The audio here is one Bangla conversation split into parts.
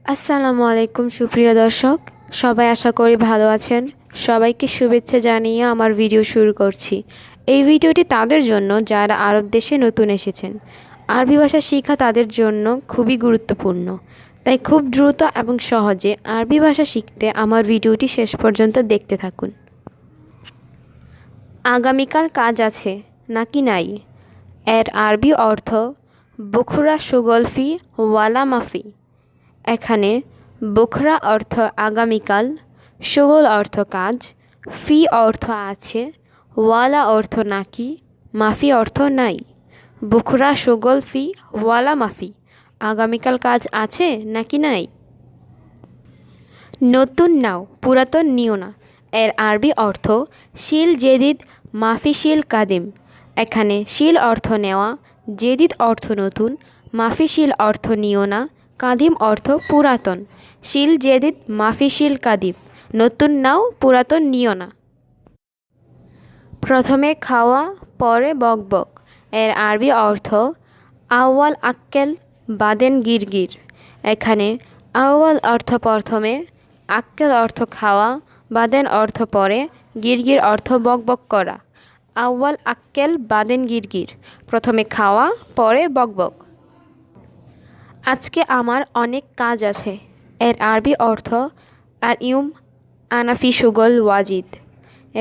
আসসালামু আলাইকুম সুপ্রিয় দর্শক, সবাই আশা করি ভালো আছেন। সবাইকে শুভেচ্ছা জানিয়ে আমার ভিডিও শুরু করছি। এই ভিডিওটি তাদের জন্য যারা আরব দেশে নতুন এসেছেন। আরবি ভাষা শেখা তাদের জন্য খুবই গুরুত্বপূর্ণ, তাই খুব দ্রুত এবং সহজে আরবি ভাষা শিখতে আমার ভিডিওটি শেষ পর্যন্ত দেখতে থাকুন। আগামীকাল কাজ আছে নাকি নাই এর আরবি অর্থ বুখরা সুগলফি ওয়ালা মাফি। এখানে বুখরা অর্থ আগামীকাল, সুগল অর্থ কাজ, ফি অর্থ আছে, ওয়ালা অর্থ নাকি, মাফি অর্থ নাই। বুখরা সুগল ফি ওয়ালা মাফি, আগামীকাল কাজ আছে নাকি নাই। নতুন নাও পুরাতন নিও না এর আরবি অর্থ শিল জেদিদ মাফি শিল কাদিম। এখানে শিল অর্থ নেওয়া, জেদিদ অর্থ নতুন, মাফি শিল অর্থ নিও না, কাদিম অর্থ পুরাতন। শিল জেদিদ মাফি শিল কাদিম, নতুন নাও পুরাতন নিও না। প্রথমে খাওয়া পরে বকবক এর আরবি অর্থ আউয়াল আক্কেল বাদেন গিরগির। এখানে আউয়াল অর্থ প্রথমে, আক্কেল অর্থ খাওয়া, বাদেন অর্থ পরে, গিরগির অর্থ বকবক করা। আউয়াল আক্কেল বাদেন গিরগির, প্রথমে খাওয়া পরে বকবক। আজকে আমার অনেক কাজ আছে এর আরবি অর্থ আলিউম আনাফি সুগল ওয়াজিদ।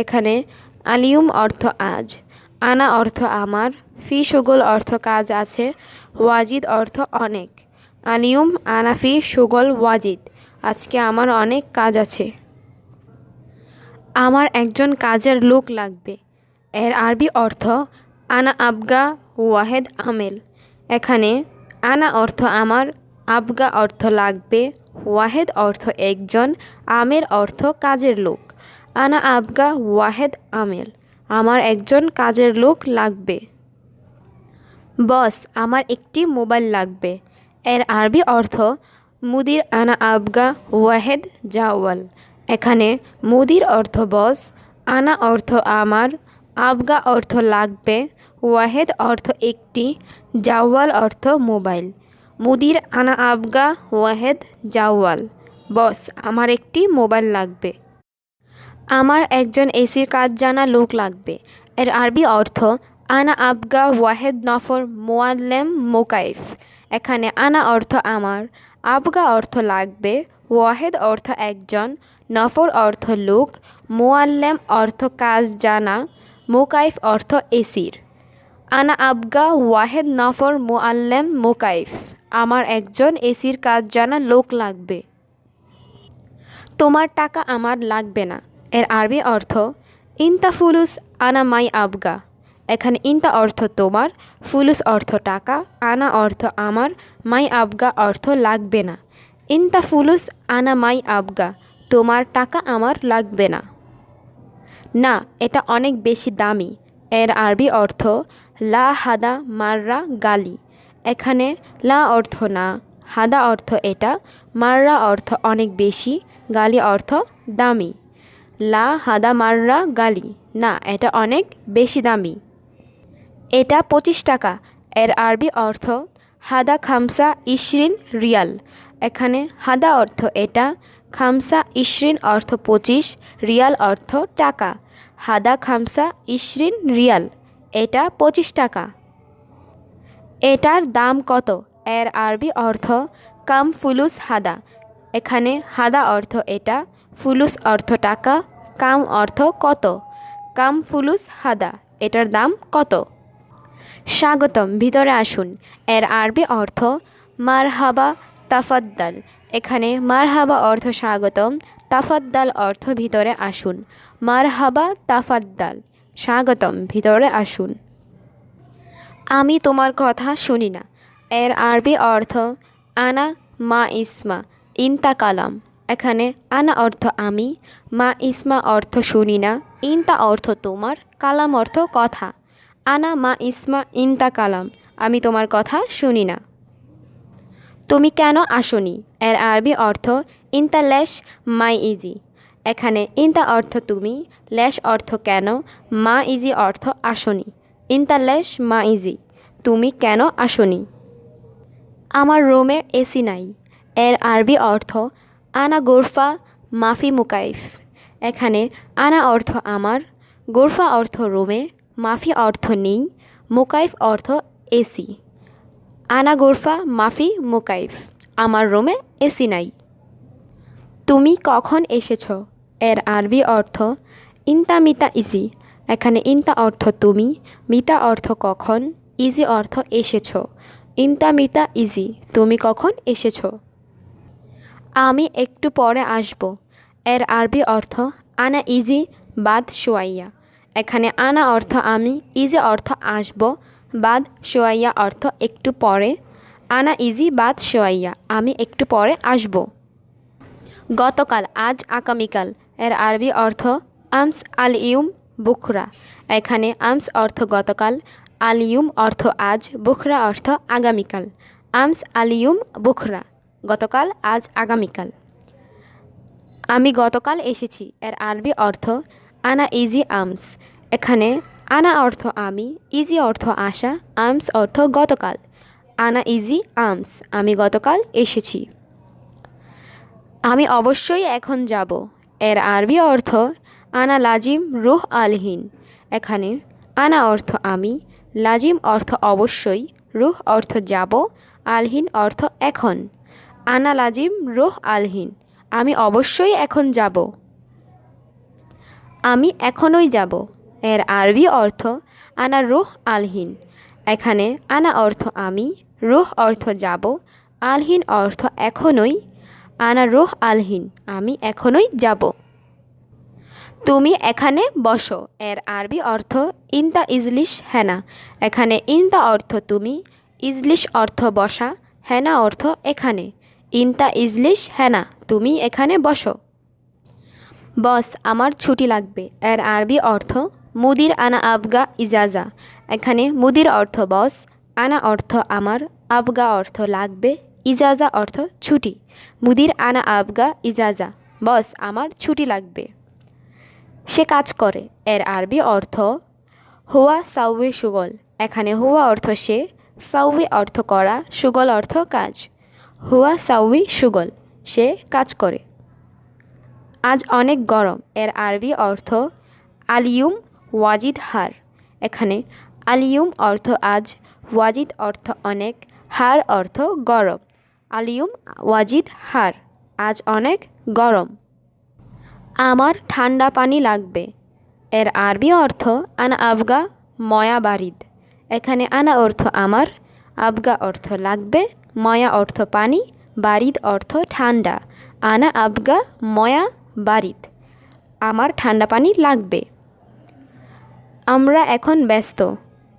এখানে আলিউম অর্থ আজ, আনা অর্থ আমার, ফি সুগল অর্থ কাজ আছে, ওয়াজিদ অর্থ অনেক। আলিউম আনাফি সুগল ওয়াজিদ, আজকে আমার অনেক কাজ আছে। আমার একজন কাজের লোক লাগবে এর আরবি অর্থ আনা আবগা ওয়াহেদ আমেল। এখানে আনা অর্থ আমার, আবগা অর্থ লাগবে, ওয়াহেদ অর্থ একজন, আমের অর্থ কাজের লোক। আনা আবগা ওয়াহেদ আমেল, আমার একজন কাজের লোক লাগবে। বস আমার একটি মোবাইল লাগবে এর আরবি অর্থ মুদির আনা আবগা ওয়াহেদ জাওয়াল। এখানে মুদির অর্থ বস, আনা অর্থ আমার, আবগা অর্থ লাগবে, ওয়াহেদ অর্থ একটি, জাওয়াল অর্থ মোবাইল। মুদির আনা আবগা ওয়াহেদ জাওয়াল, বস আমার একটি মোবাইল লাগবে। আমার একজন এসির কাজ জানা লোক লাগবে এর আরবি অর্থ আনা আবগা ওয়াহেদ নফর মোয়াল্লেম মোকাইফ। এখানে আনা অর্থ আমার, আবগা অর্থ লাগবে, ওয়াহেদ অর্থ একজন, নফর অর্থ লোক, মোয়াল্লেম অর্থ কাজ জানা, মোকাইফ অর্থ এসির। আনা আবগা ওয়াহেদ নফর মোয়াল্লেম মোকাইফ, আমার একজন এসির কাজ জানা লোক লাগবে। তোমার টাকা আমার লাগবে না এর আরবি অর্থ ইনতা ফুলুস আনা মাই আবগা। এখানে ইনতা অর্থ তোমার, ফুলুস অর্থ টাকা, আনা অর্থ আমার, মাই আবগা অর্থ লাগবে না। ইনতা ফুলুস আনা মাই আবগা, তোমার টাকা আমার লাগবে না। না এটা অনেক বেশি দামি এর আরবি অর্থ লা হাদা মাররা গালি। এখানে লা অর্থ না, হাদা অর্থ এটা, মাররা অর্থ অনেক বেশি, গালি অর্থ দামি। লা হাদা মাররা গালি, না এটা অনেক বেশি দামি। এটা 25 টাকা এর আরবি অর্থ হাদা খামসা ইশরিন রিয়াল। এখানে হাদা অর্থ এটা, খামসা ইশরিন অর্থ 25, রিয়াল অর্থ টাকা। হাদা খামসা ইশরিন রিয়াল, এটা 25 টাকা। এটার দাম কত এর আরবি অর্থ কাম ফুলুস হাদা। এখানে হাদা অর্থ এটা, ফুলুস অর্থ টাকা, কাম অর্থ কত। কাম ফুলুস হাদা, এটার দাম কত। স্বাগতম ভিতরে আসুন এর আরবি অর্থ মারহাবা তাফাদ্দাল। এখানে মারহাবা অর্থ স্বাগতম, তাফাদ্দাল অর্থ ভিতরে আসুন। মারহাবা তাফাদ্দাল, স্বাগতম ভিতরে আসুন। আমি তোমার কথা শুনি না এর আরবি অর্থ আনা মা ইসমা ইনতা কালাম। এখানে আনা অর্থ আমি, মা ইসমা অর্থ শুনি না, ইনতা অর্থ তোমার, কালাম অর্থ কথা। আনা মা ইসমা ইনতা কালাম, আমি তোমার কথা শুনি না। তুমি কেন আসনি এর আরবি অর্থ ইনতা লেশ মাই ইজি। এখানে ইনতা অর্থ তুমি, লেশ অর্থ কেন, মা ইজি অর্থ আসনি। ইনতা লেশ মা ইজি, তুমি কেন আসনি। আমার রুমে এসি নাই এর আরবি অর্থ আনা গোরফা মাফি মুকাইফ। এখানে আনা অর্থ আমার, গোরফা অর্থ রুমে, মাফি অর্থ নেই, মুকাইফ অর্থ এসি। আনা গোরফা মাফি মুকাইফ, আমার রুমে এসি নাই। তুমি কখন এসেছ? এর আরবি অর্থ ইনতা মিতা ইজি। এখানে ইনতা অর্থ তুমি, মিতা অর্থ কখন, ইজি অর্থ এসেছ। ইনতা মিতা ইজি, তুমি কখন এসেছ? আমি একটু পরে আসব। এর আরবি অর্থ আনা ইজি বাদ শোয়াইয়া। এখানে আনা অর্থ আমি, ইজি অর্থ আসব, বাদ শোয়াইয়া অর্থ একটু পরে। আনা ইজি বাদ শোয়াইয়া, আমি একটু পরে আসব। গতকাল, আজ, আগামীকাল। এর আরবি অর্থ আমস আল ইউম বুখরা। এখানে আমস অর্থ গতকাল, আল ইউম অর্থ আজ, বুখরা অর্থ আগামীকাল। আমস আল ইউম বুখরা, গতকাল, আজ, আগামীকাল। আমি গতকাল এসেছি। এর আরবি অর্থ আনা ইজি আমস। এখানে আনা অর্থ আমি, ইজি অর্থ আসা, আমস অর্থ গতকাল। আনা ইজি আমস, আমি গতকাল এসেছি। আমি অবশ্যই এখন যাব। এর আরবি অর্থ আনা লাজিম রুহ আলহিন। এখানে আনা অর্থ আমি, লাজিম অর্থ অবশ্যই, রুহ অর্থ যাব, আলহিন অর্থ এখন। আনা লাজিম রুহ আলহিন, আমি অবশ্যই এখন যাব। আমি এখনই যাব। এর আরবি অর্থ আনা রুহ আলহিন। এখানে আনা অর্থ আমি, রুহ অর্থ যাব, আলহিন অর্থ এখনই। আনা রুহ আলহিন, আমি এখনই যাব। তুমি এখানে বসো। এর আরবি অর্থ ইনতা ইজলিশ হেনা। এখানে ইনতা অর্থ তুমি, ইজলিশ অর্থ বসা, হেনা অর্থ এখানে। ইনতা ইজলিশ হেনা, তুমি এখানে বসো। বস, আমার ছুটি লাগবে। এর আরবি অর্থ মুদির আনা আবগা ইজাজা। এখানে মুদির অর্থ বস, আনা অর্থ আমার, আবগা অর্থ লাগবে, ইজাজা অর্থ ছুটি। মুদির আনা আবগা ইজাজা, বস, আমার ছুটি লাগবে। সে কাজ করে। এর আরবি অর্থ হুয়া সাউয়ে সুগল। এখানে হুয়া অর্থ সে, সাউয়ে অর্থ করা, সুগল অর্থ কাজ। হুয়া সাউই সুগল, সে কাজ করে। আজ অনেক গরম। এর আরবি অর্থ আলিয়ুম ওয়াজিদ হার। এখানে আলিয়ুম অর্থ আজ, ওয়াজিদ অর্থ অনেক, হার অর্থ গরম। আলিয়ুম ওয়াজিদ হার, আজ অনেক গরম। আমার ঠান্ডা পানি লাগবে। এর আরবি অর্থ আনা আবগা ময়া বারিদ। এখানে আনা অর্থ আমার, আবগা অর্থ লাগবে, ময়া অর্থ পানি, বারিদ অর্থ ঠান্ডা। আনা আবগা ময়া বারিদ, আমার ঠান্ডা পানি লাগবে। আমরা এখন ব্যস্ত।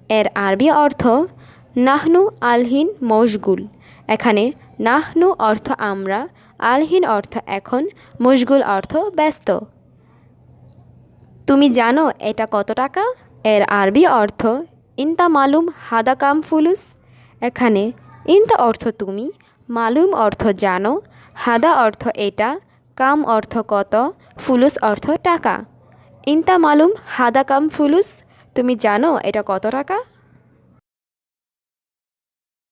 এর আরবি অর্থ নাহনু আলহিন মশগুল। এখানে নাহনু অর্থ আমরা, আলহিন অর্থ এখন, মশগুল অর্থ ব্যস্ত। তুমি জানো এটা কত টাকা? এর আরবি অর্থ ইনতা মালুম হাদা কাম ফুলুস। এখানে ইনতা অর্থ তুমি, মালুম অর্থ জানো, হাদা অর্থ এটা, কাম অর্থ কত, ফুলুস অর্থ টাকা। ইনতা মালুম হাদা কাম ফুলুস, তুমি জানো এটা কত টাকা?